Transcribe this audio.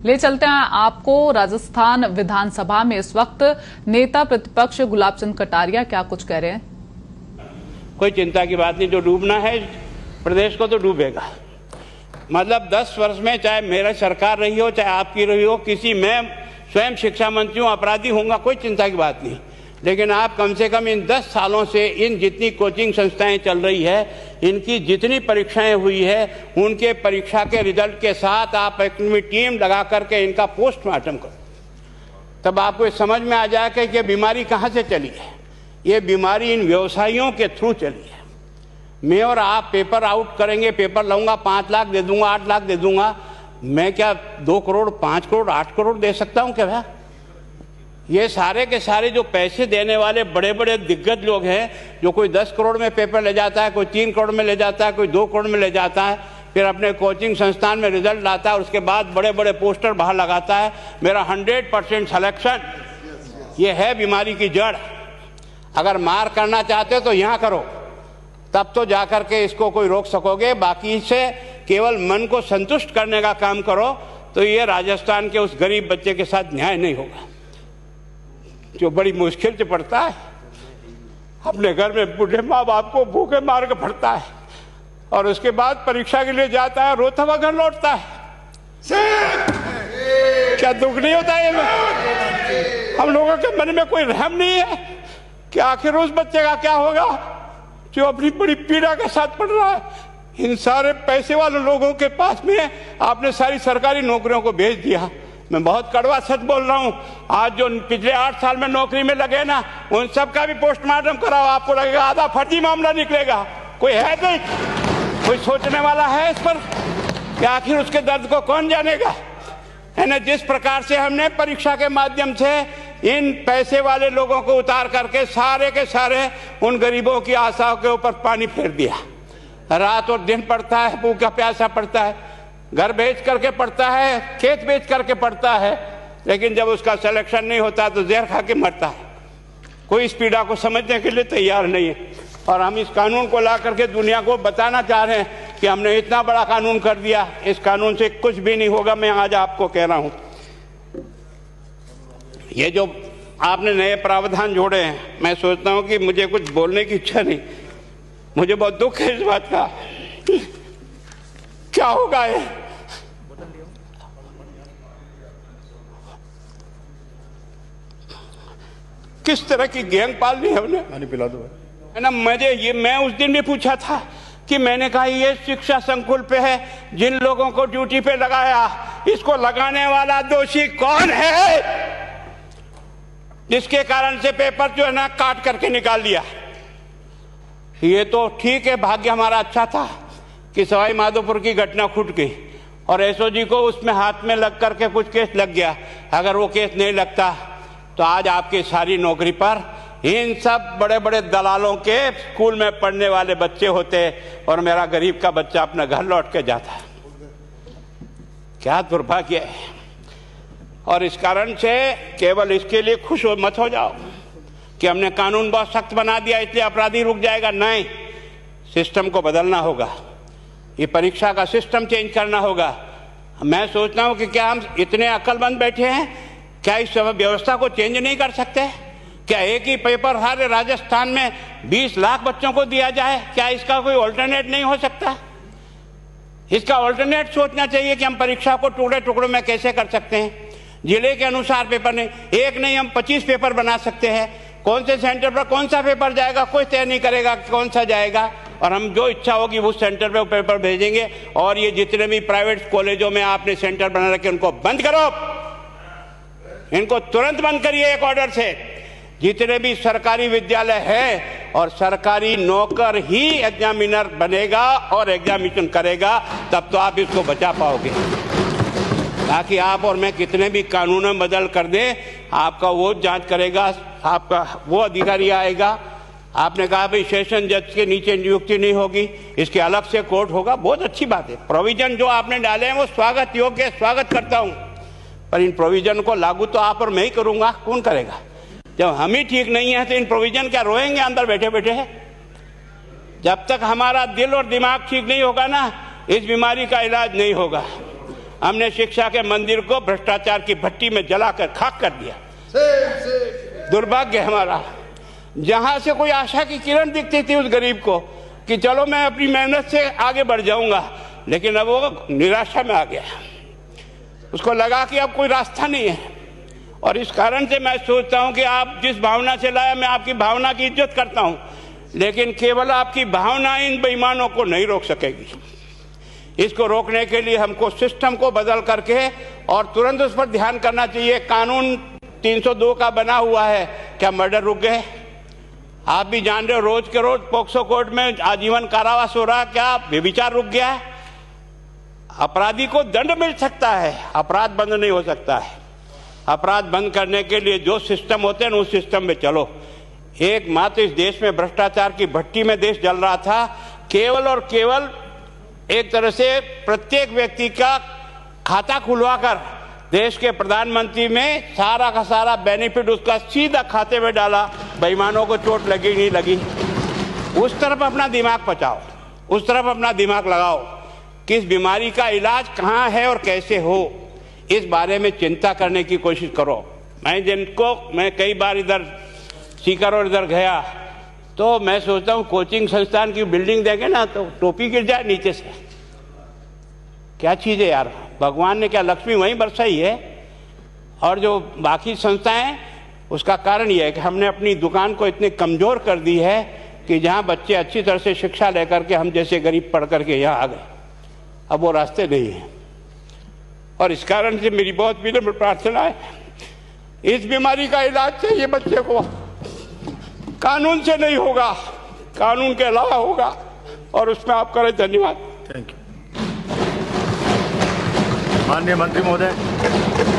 ले चलते हैं आपको राजस्थान विधानसभा में इस वक्त नेता प्रतिपक्ष गुलाब चंद कटारिया क्या कुछ कह रहे हैं। कोई चिंता की बात नहीं, जो डूबना है प्रदेश को तो डूबेगा। मतलब 10 वर्ष में चाहे मेरी सरकार रही हो चाहे आपकी रही हो, किसी मैं स्वयं शिक्षा मंत्री हूँ, अपराधी होऊंगा, कोई चिंता की बात नहीं। लेकिन आप कम से कम इन 10 सालों से इन जितनी कोचिंग संस्थाएं चल रही है, इनकी जितनी परीक्षाएं हुई है, उनके परीक्षा के रिजल्ट के साथ आप अपनी टीम लगा करके इनका पोस्टमार्टम करो, तब आपको समझ में आ जाएगा कि बीमारी कहाँ से चली है। ये बीमारी इन व्यवसायियों के थ्रू चली है। मैं और आप पेपर आउट करेंगे, पेपर लाऊंगा 5 लाख दे दूंगा, 8 लाख दे दूंगा, मैं क्या 2 करोड़ 5 करोड़ 8 करोड़ दे सकता हूं क्या? ये सारे के सारे जो पैसे देने वाले बड़े बड़े दिग्गज लोग हैं, जो कोई 10 करोड़ में पेपर ले जाता है, कोई 3 करोड़ में ले जाता है, कोई 2 करोड़ में ले जाता है, फिर अपने कोचिंग संस्थान में रिजल्ट लाता है, उसके बाद बड़े बड़े पोस्टर बाहर लगाता है, मेरा 100% सिलेक्शन। ये है बीमारी की जड़। अगर मार करना चाहते हो तो यहाँ करो, तब तो जाकर के इसको कोई रोक सकोगे। बाकी से केवल मन को संतुष्ट करने का काम करो तो ये राजस्थान के उस गरीब बच्चे के साथ न्याय नहीं होगा, जो बड़ी मुश्किल से पढ़ता है, अपने घर में बूढ़े माँ बाप को भूखे मार के पढ़ता है और उसके बाद परीक्षा के लिए जाता है, रोता हुआ घर लौटता है। क्या दुख नहीं होता है? हम लोगों के मन में कोई रहम नहीं है कि आखिर उस बच्चे का क्या होगा जो अपनी बड़ी पीड़ा के साथ पढ़ रहा है। इन सारे पैसे वाले लोगों के पास में आपने सारी सरकारी नौकरियों को भेज दिया। मैं बहुत कड़वा सच बोल रहा हूं। आज जो पिछले 8 साल में नौकरी में लगे ना, उन सब का भी पोस्टमार्टम कराओ, आपको लगेगा आधा फर्जी मामला निकलेगा। कोई है नहीं, कोई सोचने वाला है इस पर कि आखिर उसके दर्द को कौन जानेगा? है ना, जिस प्रकार से हमने परीक्षा के माध्यम से इन पैसे वाले लोगों को उतार करके सारे के सारे उन गरीबों की आशाओं के ऊपर पानी फेर दिया। रात और दिन पड़ता है, भूखा प्यासा पड़ता है, घर बेच करके पढ़ता है, खेत बेच करके पढ़ता है, लेकिन जब उसका सिलेक्शन नहीं होता तो जहर खा के मरता है। कोई इस पीड़ा को समझने के लिए तैयार नहीं है। और हम इस कानून को ला करके दुनिया को बताना चाह रहे हैं कि हमने इतना बड़ा कानून कर दिया, इस कानून से कुछ भी नहीं होगा। मैं आज आपको कह रहा हूं, ये जो आपने नए प्रावधान जोड़े हैं, मैं सोचता हूं कि मुझे कुछ बोलने की इच्छा नहीं, मुझे बहुत दुख है इस बात का। क्या होगा ये? किस तरह की गैंग पालनी है हमने? पानी पिला दो, है ना। मैं उस दिन भी पूछा था कि मैंने कहा ये शिक्षा संकुल पे है, जिन लोगों को ड्यूटी पे लगाया, इसको लगाने वाला दोषी कौन है, जिसके कारण से पेपर जो है ना काट करके निकाल दिया। ये तो ठीक है, भाग्य हमारा अच्छा था कि सवाई माधोपुर की घटना छूट गई और एसओजी को उसमें हाथ में लग करके कुछ केस लग गया। अगर वो केस नहीं लगता तो आज आपकी सारी नौकरी पर इन सब बड़े बड़े दलालों के स्कूल में पढ़ने वाले बच्चे होते और मेरा गरीब का बच्चा अपना घर लौट के जाता। क्या दुर्भाग्य है। और इस कारण से केवल इसके लिए खुश मत हो जाओ कि हमने कानून बहुत सख्त बना दिया इसलिए अपराधी रुक जाएगा। नहीं, सिस्टम को बदलना होगा, ये परीक्षा का सिस्टम चेंज करना होगा। मैं सोचता हूं कि क्या हम इतने अक्लमंद बैठे हैं, क्या इस व्यवस्था को चेंज नहीं कर सकते? क्या एक ही पेपर हर राजस्थान में 20 लाख बच्चों को दिया जाए? क्या इसका कोई ऑल्टरनेट नहीं हो सकता? इसका ऑल्टरनेट सोचना चाहिए कि हम परीक्षा को टुकड़े टुकड़ों में कैसे कर सकते हैं। जिले के अनुसार पेपर नहीं, एक नहीं हम 25 पेपर बना सकते हैं। कौन से सेंटर पर कौन सा पेपर जाएगा कोई तय नहीं करेगा कौन सा जाएगा, और हम जो इच्छा होगी उस सेंटर पे वो पेपर भेजेंगे। और ये जितने भी प्राइवेट कॉलेजों में आपने सेंटर बना रखे उनको बंद करो, इनको तुरंत बंद करिए एक ऑर्डर से। जितने भी सरकारी विद्यालय है और सरकारी नौकर ही एग्जामिनर बनेगा और एग्जामिनेशन करेगा, तब तो आप इसको बचा पाओगे। ताकि आप और मैं कितने भी कानून बदल कर दें, आपका वो जांच करेगा, आपका वो अधिकारी आएगा। आपने कहा भाई सेशन जज के नीचे नियुक्ति नहीं होगी, इसके अलग से कोर्ट होगा, बहुत अच्छी बात है। प्रोविजन जो आपने डाले हैं वो स्वागत योग्य, स्वागत करता हूं, पर इन प्रोविजन को लागू तो आप और मैं ही करूंगा, कौन करेगा? जब हम ही ठीक नहीं है तो इन प्रोविजन क्या रोएंगे अंदर बैठे बैठे? जब तक हमारा दिल और दिमाग ठीक नहीं होगा ना, इस बीमारी का इलाज नहीं होगा। हमने शिक्षा के मंदिर को भ्रष्टाचार की भट्टी में जलाकर खाक कर दिया। दुर्भाग्य हमारा, जहां से कोई आशा की किरण दिखती थी उस गरीब को कि चलो मैं अपनी मेहनत से आगे बढ़ जाऊंगा, लेकिन अब वो निराशा में आ गया। उसको लगा कि अब कोई रास्ता नहीं है। और इस कारण से मैं सोचता हूं कि आप जिस भावना से लाया, मैं आपकी भावना की इज्जत करता हूं, लेकिन केवल आपकी भावना इन बेईमानों को नहीं रोक सकेगी। इसको रोकने के लिए हमको सिस्टम को बदल करके और तुरंत उस पर ध्यान करना चाहिए। कानून 302 का बना हुआ है, क्या मर्डर रुक गए? आप भी जान रहे हो, रोज के रोज पोक्सो कोर्ट में आजीवन कारावास हो रहा, क्या व्यभिचार रुक गया है? अपराधी को दंड मिल सकता है, अपराध बंद नहीं हो सकता है। अपराध बंद करने के लिए जो सिस्टम होते हैं उस सिस्टम में चलो। एकमात्र इस देश में भ्रष्टाचार की भट्टी में देश जल रहा था, केवल और केवल एक तरह से प्रत्येक व्यक्ति का खाता खुलवाकर देश के प्रधानमंत्री में सारा का सारा बेनिफिट उसका सीधा खाते में डाला। बेईमानों को चोट लगी नहीं लगी, उस तरफ अपना दिमाग बचाओ, उस तरफ अपना दिमाग लगाओ। किस बीमारी का इलाज कहाँ है और कैसे हो, इस बारे में चिंता करने की कोशिश करो। मैं कई बार इधर सीकर और इधर गया तो मैं सोचता हूँ कोचिंग संस्थान की बिल्डिंग देंगे ना तो टोपी गिर जाए नीचे से। क्या चीज़ है यार, भगवान ने क्या लक्ष्मी वहीं बरसाई है। और जो बाकी संस्थाएं, उसका कारण यह है कि हमने अपनी दुकान को इतनी कमज़ोर कर दी है कि जहाँ बच्चे अच्छी तरह से शिक्षा लेकर के हम जैसे गरीब पढ़ करके यहाँ आ गए, अब वो रास्ते नहीं हैं। और इस कारण से मेरी बहुत विनम्र प्रार्थना है, इस बीमारी का इलाज चाहिए बच्चे को, कानून से नहीं होगा, कानून के अलावा होगा, और उसमें आप करें। धन्यवाद। Thank you. माननीय मंत्री महोदय।